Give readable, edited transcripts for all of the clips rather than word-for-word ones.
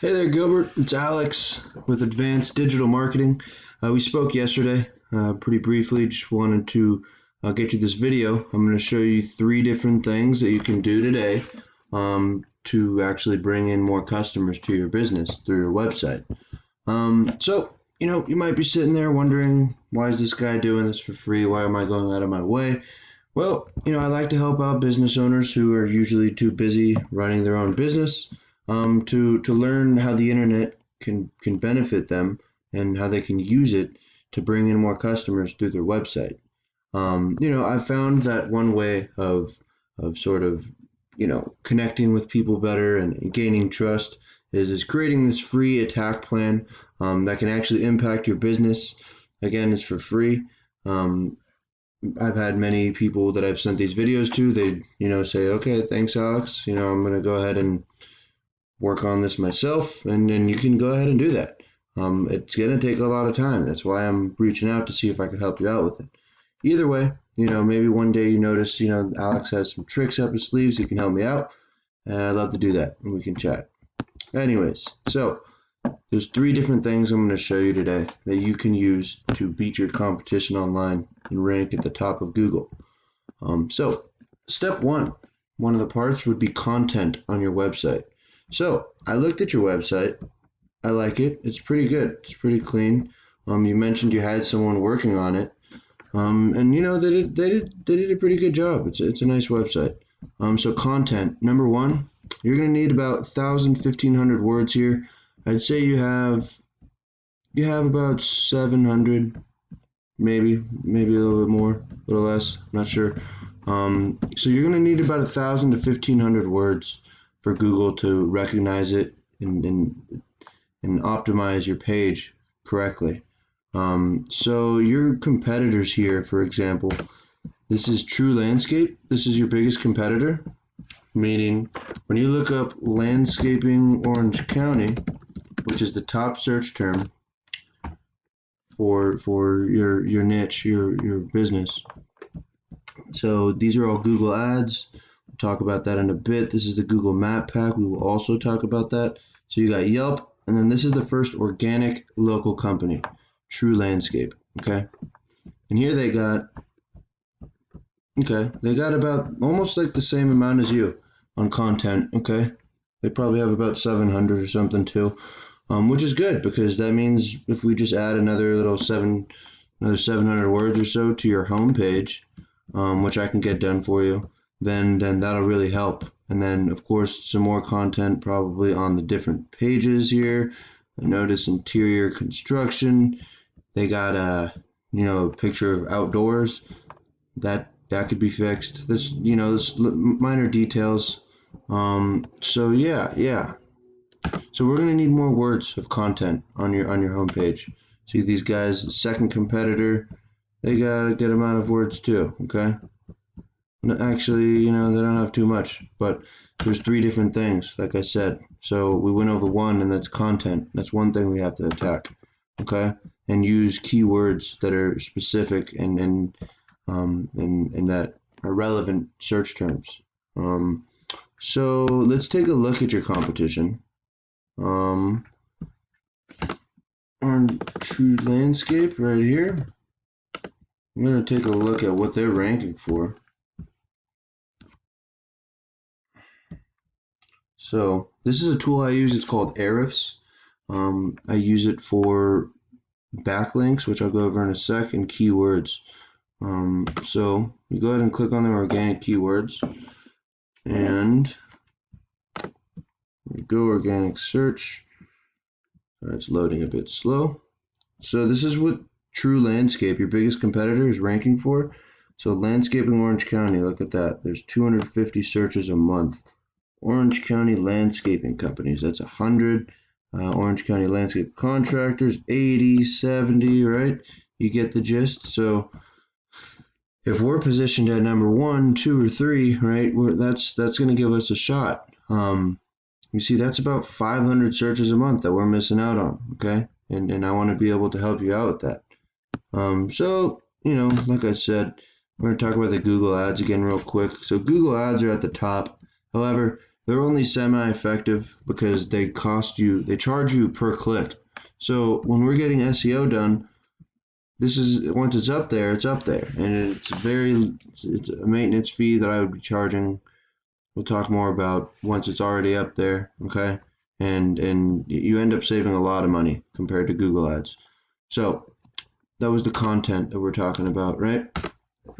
Hey there, Gilbert. It's Alex with Advanced Digital Marketing. We spoke yesterday pretty briefly. Just wanted to get you this video. I'm going to show you three different things that you can do today to actually bring in more customers to your business through your website. You might be sitting there wondering, why is this guy doing this for free? Why am I going out of my way? Well, I like to help out business owners who are usually too busy running their own business to learn how the internet can benefit them and how they can use it to bring in more customers through their website. I found that one way of sort of connecting with people better and gaining trust is creating this free attack plan that can actually impact your business. Again, it's for free. I've had many people that I've sent these videos to. They say, okay, thanks, Alex. I'm going to go ahead and work on this myself, and then you can go ahead and do that. It's going to take a lot of time. That's why I'm reaching out to see if I could help you out with it. Either way, maybe one day you notice, Alex has some tricks up his sleeves. He can help me out. I'd love to do that, and we can chat. Anyways, so there's three different things I'm going to show you today that you can use to beat your competition online and rank at the top of Google. So step one of the parts would be content on your website. So I looked at your website. I like it. It's pretty good. It's pretty clean. You mentioned you had someone working on it. And they did a pretty good job. It's a nice website. So content, number one, you're going to need about 1,500 words here. I'd say you have about 700, maybe a little bit more, a little less, I'm not sure. So you're going to need about 1,000 to 1,500 words for Google to recognize it and optimize your page correctly. So your competitors here, for example, this is True Landscape. This is your biggest competitor, meaning when you look up landscaping Orange County, which is the top search term for your niche, your business. So these are all Google ads. We'll talk about that in a bit. This is the Google Map Pack. We will also talk about that. So you got Yelp, and then this is the first organic local company, True Landscape. Okay, and here they got about almost like the same amount as you on content. Okay, they probably have about 700 or something too. Which is good, because that means if we just add another 700 words or so to your homepage, which I can get done for you, then that'll really help. And then of course some more content probably on the different pages here. Notice interior construction. They got a picture of outdoors. That could be fixed. This minor details. So yeah. So we're going to need more words of content on your homepage. See these guys, second competitor, they got a good amount of words too, okay? Actually, they don't have too much, but there's three different things, like I said. So we went over one, and that's content. That's one thing we have to attack, okay? And use keywords that are specific and that are relevant search terms. So let's take a look at your competition. On True Landscape right here, I'm going to take a look at what they're ranking for. So this is a tool I use. It's called Ahrefs. I use it for backlinks, which I'll go over in a sec, and keywords. So you go ahead and click on the organic keywords, and go organic search. It's loading a bit slow. So this is what True Landscape, your biggest competitor, is ranking for. So landscaping Orange County, look at that. There's 250 searches a month. Orange County landscaping companies, that's 100. Orange County landscape contractors, 80, 70, right? You get the gist. So if we're positioned at number 1, 2, or 3, right, that's going to give us a shot. You see, that's about 500 searches a month that we're missing out on, okay? And I want to be able to help you out with that. So, like I said, we're going to talk about the Google ads again real quick. So Google ads are at the top. However, they're only semi-effective because they charge you per click. So when we're getting SEO done, this is once it's up there, and it's a maintenance fee that I would be charging. We'll talk more about once it's already up there, okay? And you end up saving a lot of money compared to Google Ads. So that was the content that we're talking about, right?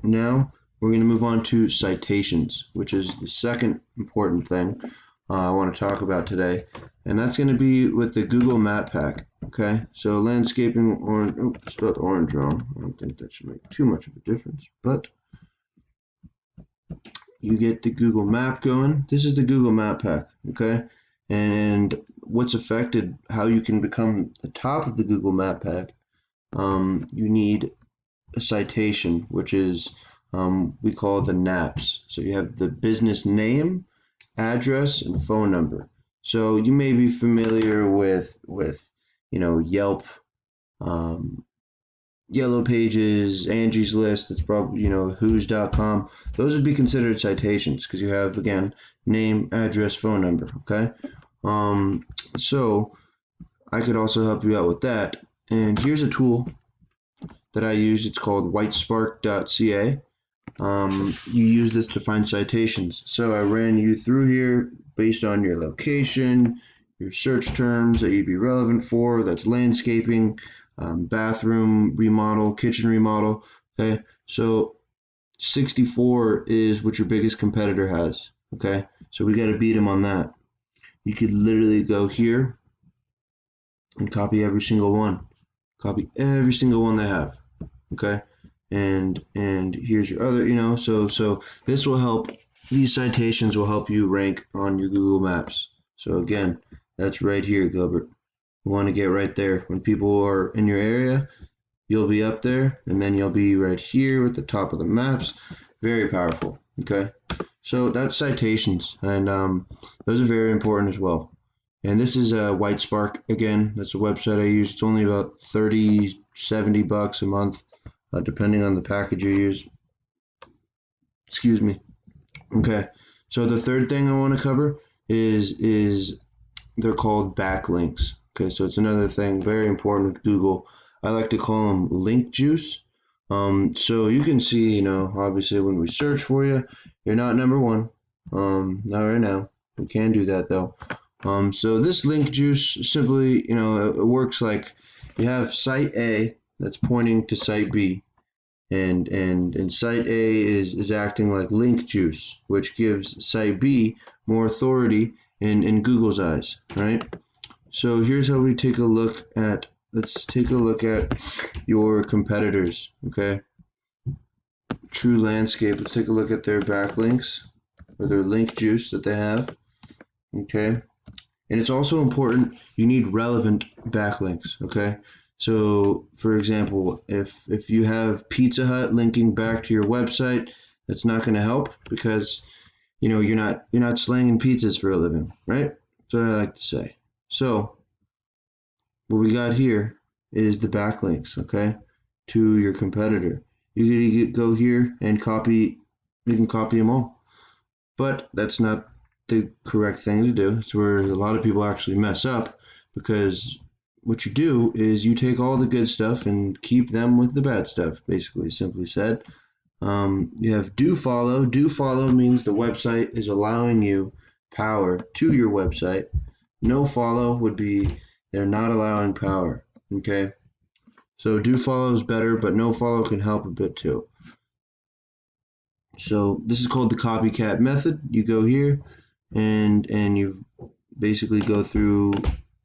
Now we're going to move on to citations, which is the second important thing I want to talk about today, and that's going to be with the Google Map Pack. Okay, so landscaping orange. Oh, spelled orange wrong. I don't think that should make too much of a difference, but you get the Google Map going. This is the Google Map Pack. Okay, and what's affected how you can become the top of the Google Map Pack. You need a citation, which is we call the NAPs. So you have the business name, address, and phone number. So you may be familiar with Yelp, Yellow Pages, Angie's List. It's probably who's.com. Those would be considered citations because you have, again, name, address, phone number. Okay, so I could also help you out with that. And here's a tool that I use. It's called whitespark.ca. You use this to find citations. So I ran you through here based on your location, your search terms that you'd be relevant for. That's landscaping, bathroom remodel, kitchen remodel. Okay, so 64 is what your biggest competitor has. Okay, so we got to beat them on that. You could literally go here and copy every single one. Copy every single one they have. Okay, and here's your other, so this will help. These citations will help you rank on your Google Maps. So again, that's right here, Gilbert. You want to get right there. When people are in your area, you'll be up there, and then you'll be right here at the top of the maps. Very powerful. Okay, so that's citations, and those are very important as well. And this is Whitespark again. That's a website I use. It's only about $30-$70 a month, depending on the package you use. Excuse me. Okay, so the third thing I want to cover is they're called backlinks. Okay, so it's another thing very important with Google. I like to call them link juice. So you can see, obviously when we search for you, you're not number one. Not right now. We can do that though. So this link juice simply, it works like you have site A that's pointing to site B, and site A is acting like link juice, which gives site B more authority in Google's eyes, right? So here's how we take a look at. Let's take a look at your competitors. Okay, True Landscape. Let's take a look at their backlinks or their link juice that they have. Okay. And it's also important, you need relevant backlinks, okay? So, for example, if you have Pizza Hut linking back to your website, that's not going to help because, you're not slanging pizzas for a living, right? That's what I like to say. So, what we got here is the backlinks, okay, to your competitor. You can go here and you can copy them all. But that's not the correct thing to do. It's where a lot of people actually mess up, because what you do is you take all the good stuff and keep them with the bad stuff, basically, simply said. You have do follow. Do follow means the website is allowing you power to your website. No follow would be they're not allowing power. Okay, so do follow is better, but no follow can help a bit too. So this is called the copycat method. You go here and you basically go through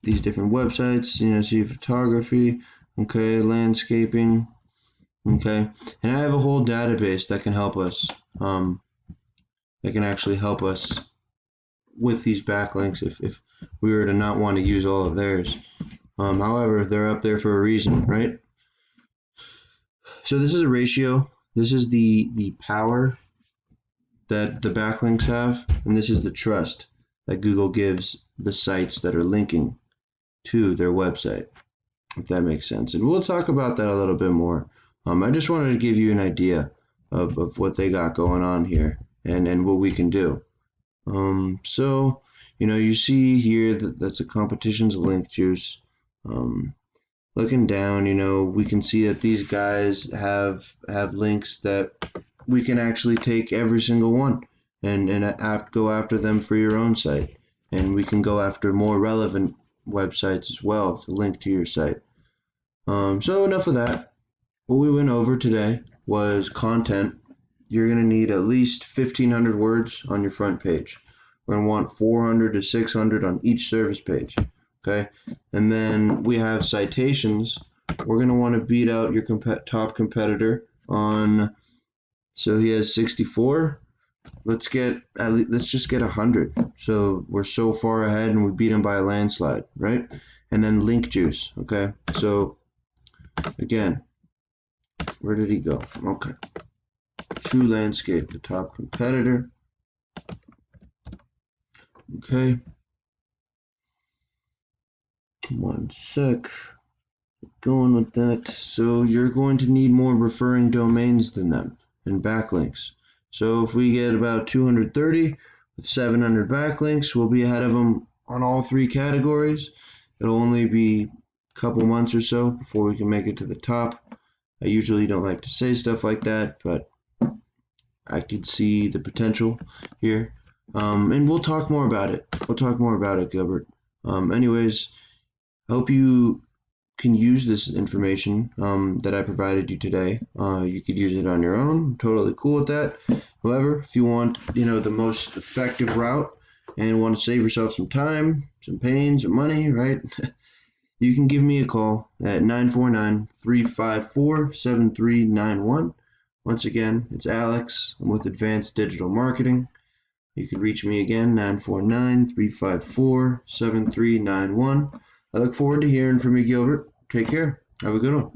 these different websites, see photography, okay, landscaping, okay, and I have a whole database that can help us, that can actually help us with these backlinks if we were to not want to use all of theirs. However, they're up there for a reason, right? So this is a ratio. This is the power that the backlinks have, and this is the trust that Google gives the sites that are linking to their website, if that makes sense. And we'll talk about that a little bit more. I just wanted to give you an idea of what they got going on here and what we can do. So, you see here that's a competition's link juice. Um, Looking down, we can see that these guys have links that we can actually take every single one and go after them for your own site. And we can go after more relevant websites as well to link to your site. So enough of that. What we went over today was content. You're going to need at least 1,500 words on your front page. We're going to want 400 to 600 on each service page. Okay, and then we have citations. We're going to want to beat out your top competitor on. So he has 64. Let's just get 100. So we're so far ahead, and we beat him by a landslide, right? And then link juice. Okay, so again, where did he go? Okay, True Landscape, the top competitor. Okay, one sec. Going with that. So you're going to need more referring domains than them and backlinks. So if we get about 230 with 700 backlinks, we'll be ahead of them on all three categories. It'll only be a couple months or so before we can make it to the top. I usually don't like to say stuff like that, but I could see the potential here. And we'll talk more about it. We'll talk more about it, Gilbert. Anyways, hope you can use this information that I provided you today. You could use it on your own. I'm totally cool with that. However, if you want, the most effective route and want to save yourself some time, some pain, some money, right? You can give me a call at 949-354-7391. Once again, it's Alex. I'm with Advanced Digital Marketing. You can reach me again, 949-354-7391. I look forward to hearing from you, Gilbert. Take care. Have a good one.